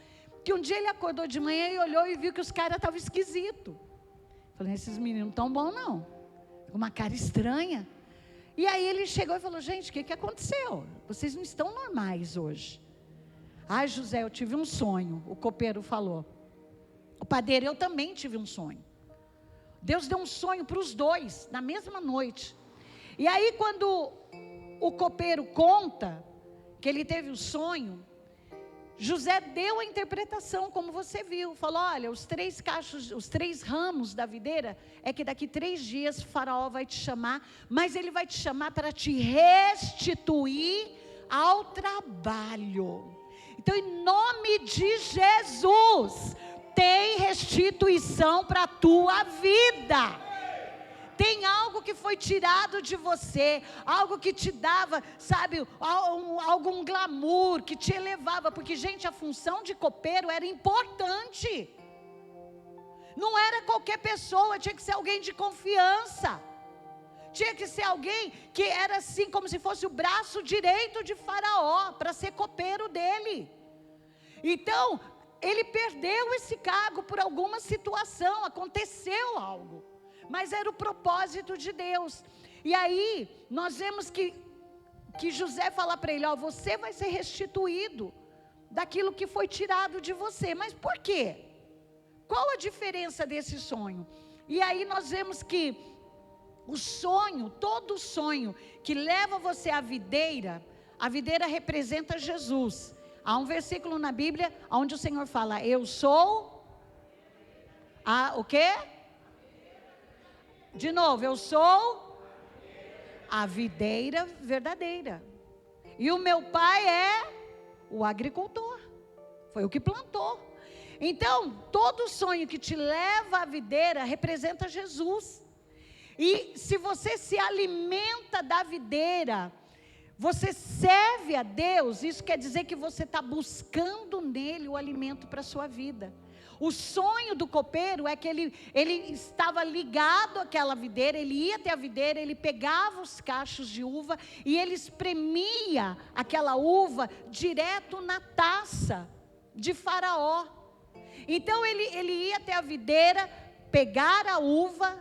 que um dia ele acordou de manhã e olhou e viu que os caras estavam esquisitos. Falei, esses meninos não estão bons não, uma cara estranha. E aí ele chegou e falou, gente, o que aconteceu? Vocês não estão normais hoje. José, eu tive um sonho, o copeiro falou. O padeiro, eu também tive um sonho. Deus deu um sonho para os dois, na mesma noite. E aí quando o copeiro conta que ele teve o sonho, José deu a interpretação, como você viu, falou, olha, os 3 ramos da videira, é que daqui 3 dias Faraó vai te chamar, mas ele vai te chamar para te restituir ao trabalho. Então, em nome de Jesus, tem restituição para a tua vida. Tem algo que foi tirado de você, algo que te dava, sabe, algum glamour, que te elevava, porque, gente, a função de copeiro era importante, não era qualquer pessoa, tinha que ser alguém de confiança, tinha que ser alguém que era assim, como se fosse o braço direito de Faraó, para ser copeiro dele. Então, ele perdeu esse cargo por alguma situação, aconteceu algo, mas era o propósito de Deus. E aí, nós vemos que José fala para ele, você vai ser restituído daquilo que foi tirado de você. Mas por quê? Qual a diferença desse sonho? E aí nós vemos que o sonho, todo sonho que leva você à videira, a videira representa Jesus. Há um versículo na Bíblia, onde o Senhor fala, eu sou o quê? De novo, eu sou a videira verdadeira. E o meu pai é o agricultor. Foi o que plantou. Então, todo sonho que te leva à videira representa Jesus. E se você se alimenta da videira, você serve a Deus, isso quer dizer que você está buscando nele o alimento para a sua vida. O sonho do copeiro é que ele estava ligado àquela videira, ele ia até a videira, ele pegava os cachos de uva e ele espremia aquela uva direto na taça de Faraó. Então ele ia até a videira, pegar a uva,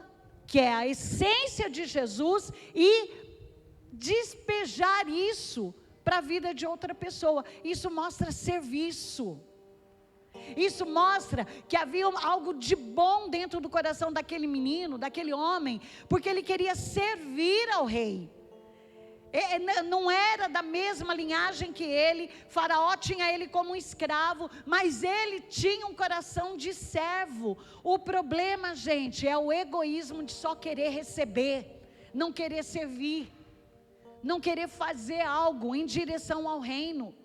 que é a essência de Jesus, e despejar isso para a vida de outra pessoa. Isso mostra serviço. Isso mostra que havia algo de bom dentro do coração daquele menino, daquele homem, porque ele queria servir ao rei. Não era da mesma linhagem que ele, Faraó tinha ele como um escravo, mas ele tinha um coração de servo. O problema, gente, é o egoísmo de só querer receber, não querer servir, não querer fazer algo em direção ao reino.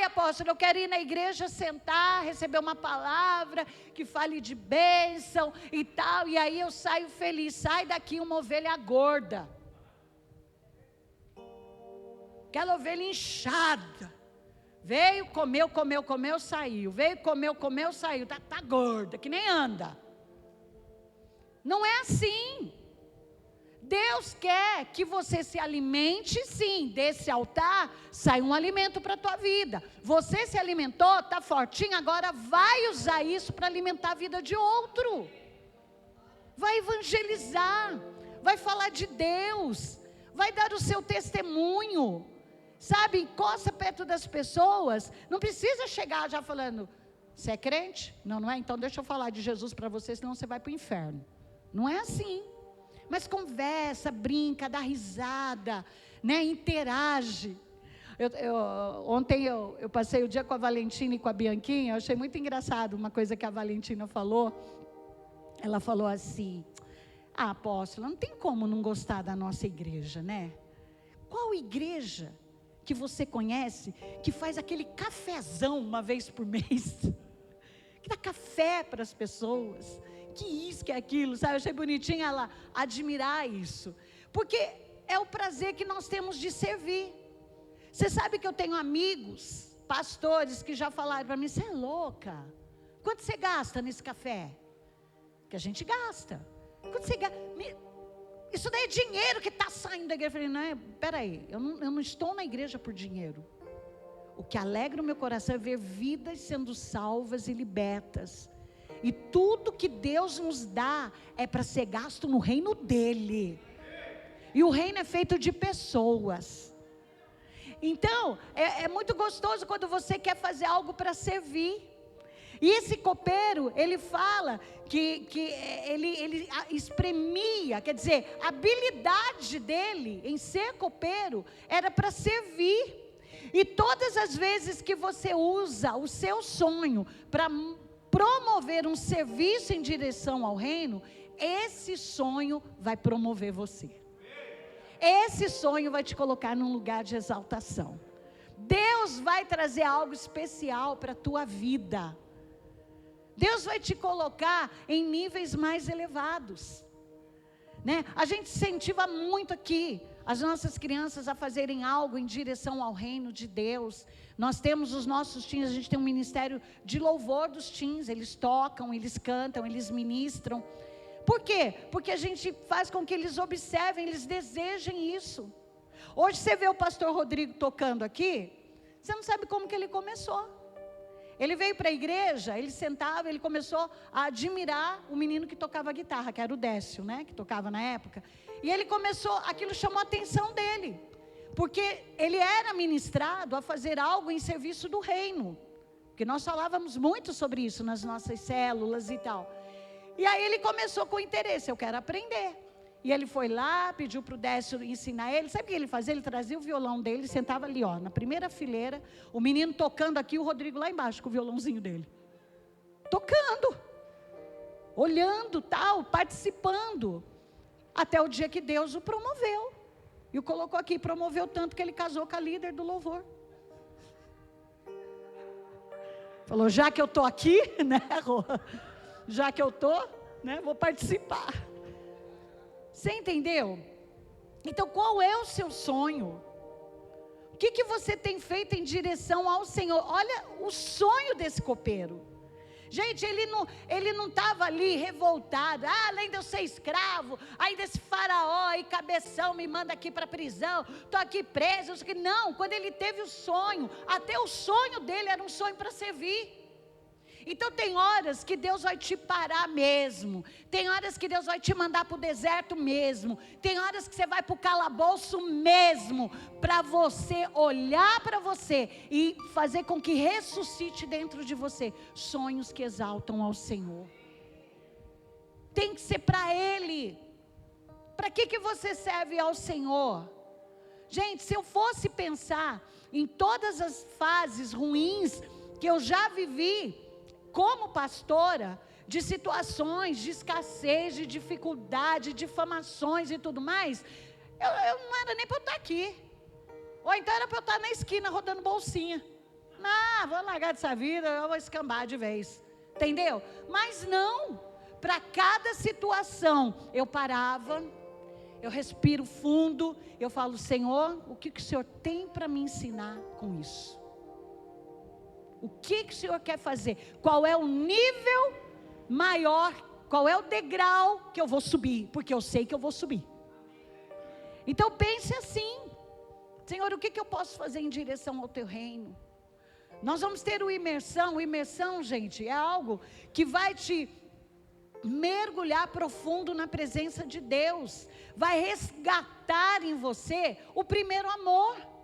Apóstolo, eu quero ir na igreja, sentar, receber uma palavra que fale de bênção e tal, e aí eu saio feliz. Sai daqui uma ovelha gorda, aquela ovelha inchada, veio, comeu, saiu, veio, comeu, saiu, tá gorda, que nem anda. Não é assim. Deus quer que você se alimente, sim, desse altar sai um alimento para a tua vida. Você se alimentou, está fortinho, agora vai usar isso para alimentar a vida de outro. Vai evangelizar, vai falar de Deus, vai dar o seu testemunho. Sabe, encosta perto das pessoas, não precisa chegar já falando, você é crente? Não é? Então deixa eu falar de Jesus para você, senão você vai para o inferno. Não é assim. Mas conversa, brinca, dá risada, né? Interage. Ontem eu passei o dia com a Valentina e com a Bianquinha. Eu achei muito engraçado uma coisa que a Valentina falou. Ela falou assim: apóstola, não tem como não gostar da nossa igreja, né? Qual igreja que você conhece que faz aquele cafezão uma vez por mês? Que dá café para as pessoas, que isso, que aquilo, sabe? Eu achei bonitinho ela admirar isso, porque é o prazer que nós temos de servir. Você sabe que eu tenho amigos, pastores, que já falaram para mim: você é louca, quanto você gasta nesse café? Que a gente gasta, quanto você gasta? Isso daí é dinheiro que está saindo da igreja. Eu falei: não, peraí, eu não estou na igreja por dinheiro. O que alegra o meu coração é ver vidas sendo salvas e libertas. E tudo que Deus nos dá é para ser gasto no reino dEle. E o reino é feito de pessoas. Então, é muito gostoso quando você quer fazer algo para servir. E esse copeiro, ele fala que ele espremia, quer dizer, a habilidade dele em ser copeiro era para servir. E todas as vezes que você usa o seu sonho para promover um serviço em direção ao reino, esse sonho vai promover você. Esse sonho vai te colocar num lugar de exaltação. Deus vai trazer algo especial para a tua vida. Deus vai te colocar em níveis mais elevados, né? A gente incentiva muito aqui as nossas crianças a fazerem algo em direção ao reino de Deus. Nós temos os nossos teens, a gente tem um ministério de louvor dos teens. Eles tocam, eles cantam, eles ministram. Por quê? Porque a gente faz com que eles observem, eles desejem isso. Hoje você vê o pastor Rodrigo tocando aqui, você não sabe como que ele começou. Ele veio para a igreja, ele sentava, ele começou a admirar o menino que tocava guitarra, que era o Décio, né, que tocava na época. E ele começou, aquilo chamou a atenção dele, porque ele era ministrado a fazer algo em serviço do reino, porque nós falávamos muito sobre isso nas nossas células e tal. E aí ele começou com interesse: eu quero aprender. E ele foi lá, pediu para o Décio ensinar ele. Sabe o que ele fazia? Ele trazia o violão dele, sentava ali, ó, na primeira fileira, o menino tocando aqui, o Rodrigo lá embaixo com o violãozinho dele, tocando, olhando, tal, participando, até o dia que Deus o promoveu, e o colocou aqui. Promoveu tanto que ele casou com a líder do louvor. Falou: já que eu estou aqui, né, Rô? Já que eu estou, né, vou participar. Você entendeu? Então, qual é o seu sonho? O que você tem feito em direção ao Senhor? Olha o sonho desse copeiro. Gente, ele não estava ali revoltado: além de eu ser escravo, ainda esse faraó e cabeção me manda aqui para a prisão, estou aqui preso. Não, quando ele teve o sonho, até o sonho dele era um sonho para servir. Então tem horas que Deus vai te parar mesmo, tem horas que Deus vai te mandar para o deserto mesmo, tem horas que você vai para o calabouço mesmo, para você olhar para você e fazer com que ressuscite dentro de você sonhos que exaltam ao Senhor. Tem que ser para Ele. Para que você serve ao Senhor? Gente, se eu fosse pensar em todas as fases ruins que eu já vivi como pastora, de situações de escassez, de dificuldade, de difamações e tudo mais, eu não era nem para eu estar aqui. Ou então era para eu estar na esquina rodando bolsinha. Não, vou largar dessa vida, eu vou escambar de vez. Entendeu? Mas não, para cada situação eu parava, eu respiro fundo, eu falo: Senhor, o que o Senhor tem para me ensinar com isso? O que o Senhor quer fazer? Qual é o nível maior? Qual é o degrau que eu vou subir? Porque eu sei que eu vou subir. Então pense assim: Senhor, o que eu posso fazer em direção ao teu reino? Nós vamos ter o imersão. O imersão, gente, é algo que vai te mergulhar profundo na presença de Deus. Vai resgatar em você o primeiro amor.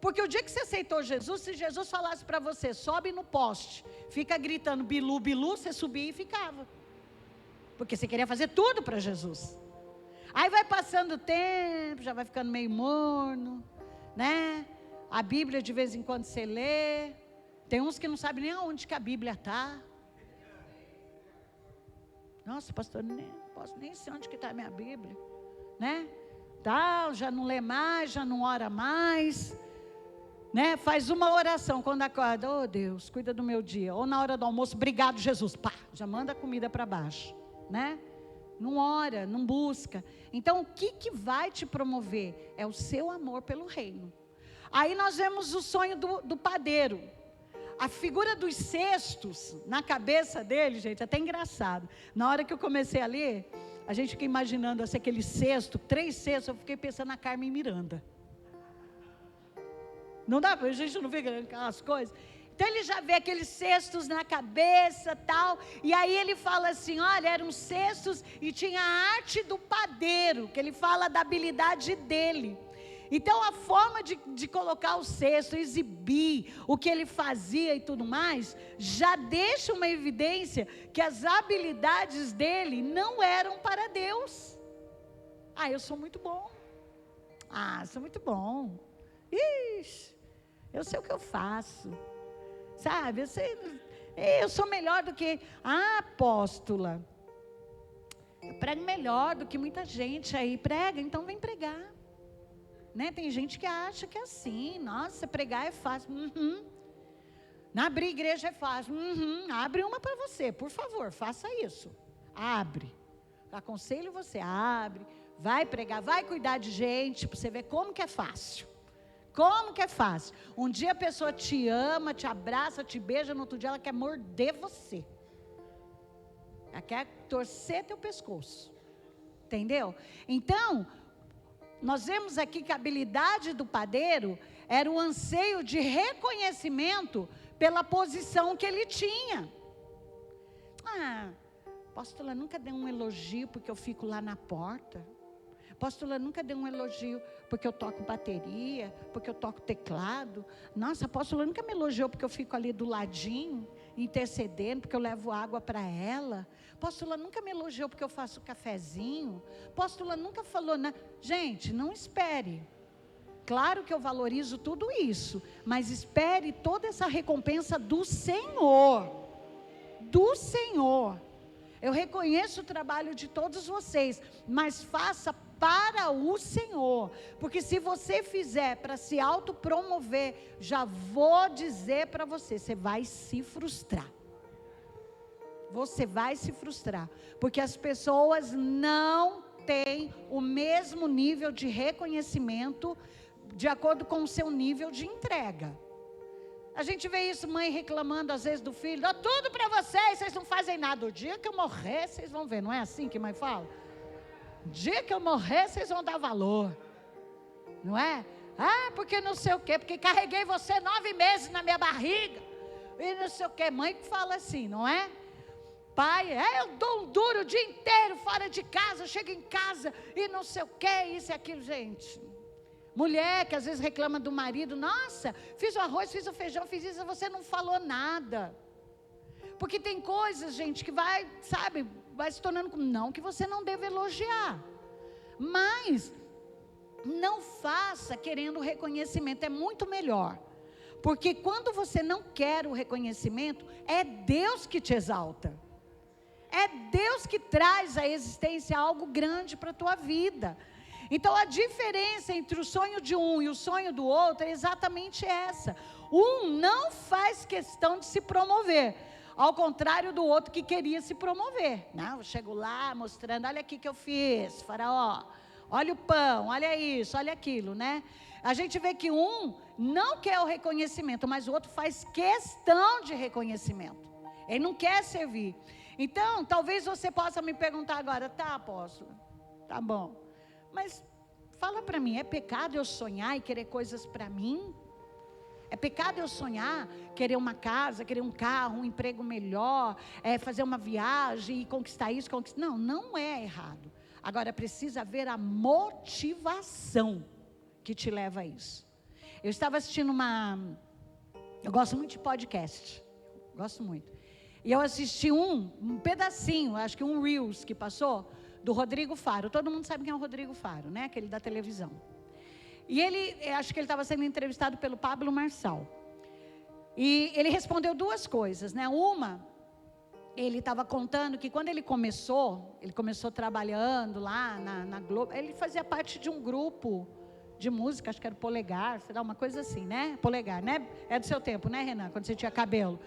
Porque o dia que você aceitou Jesus, se Jesus falasse para você: sobe no poste, fica gritando bilu, bilu, você subia e ficava. Porque você queria fazer tudo para Jesus. Aí vai passando o tempo, já vai ficando meio morno, né? A Bíblia de vez em quando você lê. Tem uns que não sabem nem aonde que a Bíblia está. Nossa, pastor, não posso nem sei onde que está a minha Bíblia, né? Tal, já não lê mais, já não ora mais, né? Faz uma oração quando acorda, oh Deus, cuida do meu dia. Ou na hora do almoço, obrigado Jesus, pá, já manda a comida para baixo, né? Não ora, não busca. Então o que vai te promover? É o seu amor pelo reino. Aí nós vemos o sonho do padeiro. A figura dos cestos na cabeça dele, gente, é até engraçado. Na hora que eu comecei a ler, a gente fica imaginando assim, aquele cesto, 3 cestos, eu fiquei pensando na Carmen Miranda. Não dá, a gente não vê aquelas coisas. Então ele já vê aqueles cestos na cabeça, tal, e aí ele fala assim, olha, eram cestos e tinha a arte do padeiro, que ele fala da habilidade dele. Então a forma de colocar o cesto, exibir o que ele fazia e tudo mais, já deixa uma evidência que as habilidades dele não eram para Deus. Ah, eu sou muito bom. Ah, sou muito bom. Ixi, eu sei o que eu faço. Sabe, eu sou melhor do que a apóstola. Eu prego melhor do que muita gente aí prega, então vem pregar. Né? Tem gente que acha que é assim, nossa, pregar é fácil. Abrir igreja é fácil. Abre uma para você, por favor, faça isso. Abre. Aconselho você, abre. Vai pregar, vai cuidar de gente, para você ver como que é fácil. Como que é fácil. Um dia a pessoa te ama, te abraça, te beija, no outro dia ela quer morder você. Ela quer torcer teu pescoço. Entendeu? Então, nós vemos aqui que a habilidade do padeiro era o anseio de reconhecimento pela posição que ele tinha. Ah, apóstola, nunca deu um elogio porque eu fico lá na porta. Apóstola, nunca deu um elogio porque eu toco bateria, porque eu toco teclado. Nossa, apóstola, nunca me elogiou porque eu fico ali do ladinho, intercedendo, porque eu levo água para ela. Apóstola, nunca me elogiou porque eu faço cafezinho. Apóstola, nunca falou nada. Gente, não espere. Claro que eu valorizo tudo isso, mas espere toda essa recompensa do Senhor. Do Senhor. Eu reconheço o trabalho de todos vocês, mas faça para o Senhor, porque se você fizer para se autopromover, já vou dizer para você, você vai se frustrar. Você vai se frustrar, porque as pessoas não têm o mesmo nível de reconhecimento de acordo com o seu nível de entrega. A gente vê isso, mãe reclamando às vezes do filho, dou tudo para vocês não fazem nada. O dia que eu morrer, vocês vão ver, não é assim que mãe fala? O dia que eu morrer, vocês vão dar valor. Não é? Ah, porque não sei o quê, porque carreguei você 9 meses na minha barriga. E não sei o quê, mãe que fala assim, não é? Pai, eu dou um duro o dia inteiro fora de casa, chego em casa e não sei o quê, isso e aquilo, gente. Mulher que às vezes reclama do marido, nossa, fiz o arroz, fiz o feijão, fiz isso, você não falou nada. Porque tem coisas, gente, que vai se tornando, não que você não deve elogiar, mas não faça querendo reconhecimento, é muito melhor. Porque quando você não quer o reconhecimento, é Deus que te exalta. É Deus que traz à existência algo grande para a tua vida. Então a diferença entre o sonho de um e o sonho do outro é exatamente essa. Um não faz questão de se promover, ao contrário do outro que queria se promover. Não, eu chego lá mostrando, olha aqui que eu fiz, faraó, olha o pão, olha isso, olha aquilo, né? A gente vê que um não quer o reconhecimento, mas o outro faz questão de reconhecimento. Ele não quer servir. Então, talvez você possa me perguntar agora, tá, apóstolo, tá bom. Mas fala para mim, é pecado eu sonhar e querer coisas para mim? É pecado eu sonhar, querer uma casa, querer um carro, um emprego melhor, fazer uma viagem e conquistar isso, conquistar... Não, não é errado. Agora precisa haver a motivação que te leva a isso. Eu estava assistindo eu gosto muito de podcast, gosto muito. E eu assisti um pedacinho, acho que um Reels que passou, do Rodrigo Faro. Todo mundo sabe quem é o Rodrigo Faro, né? Aquele da televisão. E acho que ele estava sendo entrevistado pelo Pablo Marçal. E ele respondeu duas coisas, né? Uma, ele estava contando que quando ele começou trabalhando lá na Globo, ele fazia parte de um grupo de música, acho que era o Polegar, sei lá, uma coisa assim, né? Polegar, né? É do seu tempo, né, Renan? Quando você tinha cabelo.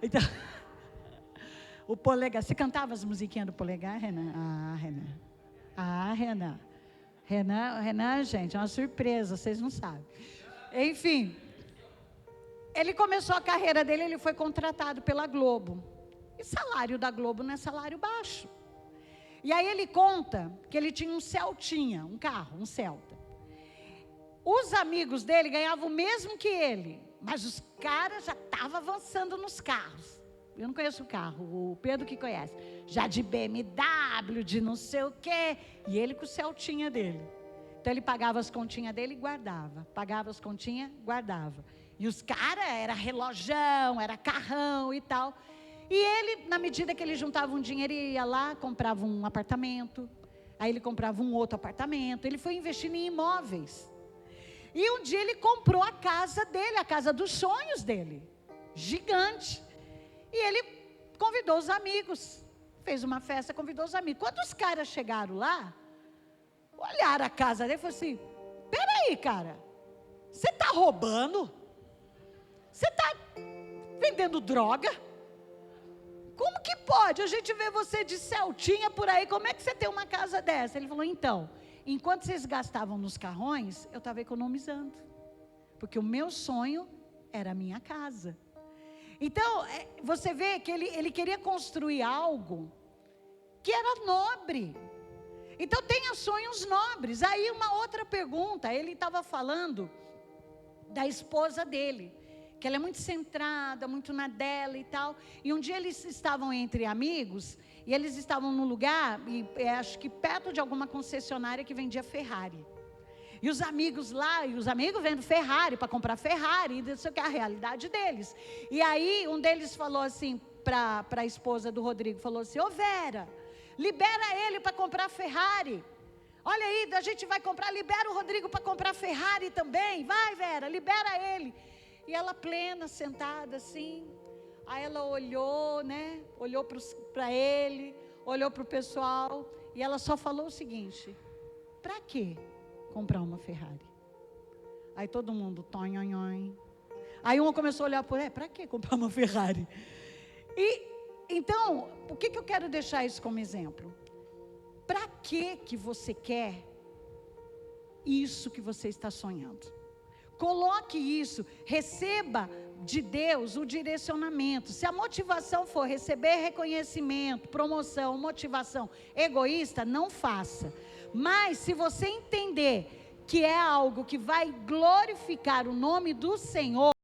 Então, o Polegar, você cantava as musiquinhas do Polegar, Renan? Renan, gente, é uma surpresa, vocês não sabem. Enfim, ele começou a carreira dele, ele foi contratado pela Globo. E salário da Globo não é salário baixo. E aí ele conta que ele tinha um Celtinha, um carro, um Celta. Os amigos dele ganhavam o mesmo que ele, mas os caras já estavam avançando nos carros. Eu não conheço o carro, o Pedro que conhece. Já de BMW, de não sei o quê. E ele com o Celtinha dele. Então ele pagava as continhas dele e guardava. Pagava as continhas, guardava. E os caras, era relojão, era carrão e tal. E ele, na medida que ele juntava um dinheiro, ele ia lá, comprava um apartamento. Aí ele comprava um outro apartamento. Ele foi investindo em imóveis. E um dia ele comprou a casa dele, a casa dos sonhos dele. Gigante. E ele convidou os amigos, fez uma festa, convidou os amigos. Quando os caras chegaram lá, olharam a casa dele e falaram assim, peraí, cara, você está roubando? Você está vendendo droga? Como que pode? A gente vê você de Celtinha por aí, como é que você tem uma casa dessa? Ele falou, então, enquanto vocês gastavam nos carrões, eu estava economizando, porque o meu sonho era a minha casa. Então, você vê que ele queria construir algo que era nobre. Então, tenha sonhos nobres. Aí, uma outra pergunta, ele estava falando da esposa dele, que ela é muito centrada, muito na dela e tal. E um dia eles estavam entre amigos, e eles estavam num lugar, acho que perto de alguma concessionária que vendia Ferrari. E os amigos lá, vendo Ferrari, para comprar Ferrari, isso é a realidade deles. E aí, um deles falou assim, para a esposa do Rodrigo, falou assim, ô Vera, libera ele para comprar Ferrari. Olha aí, a gente vai comprar, libera o Rodrigo para comprar Ferrari também. Vai, Vera, libera ele. E ela plena, sentada assim, aí ela olhou, né, olhou para ele, olhou para o pessoal, e ela só falou o seguinte, para quê? Comprar uma Ferrari. Aí todo mundo, tonhonhon. Aí um começou a olhar por para que comprar uma Ferrari? E então, o que eu quero deixar isso como exemplo? Para que você quer isso que você está sonhando? Coloque isso, receba de Deus o direcionamento. Se a motivação for receber reconhecimento, promoção, motivação egoísta, não faça. Mas se você entender que é algo que vai glorificar o nome do Senhor,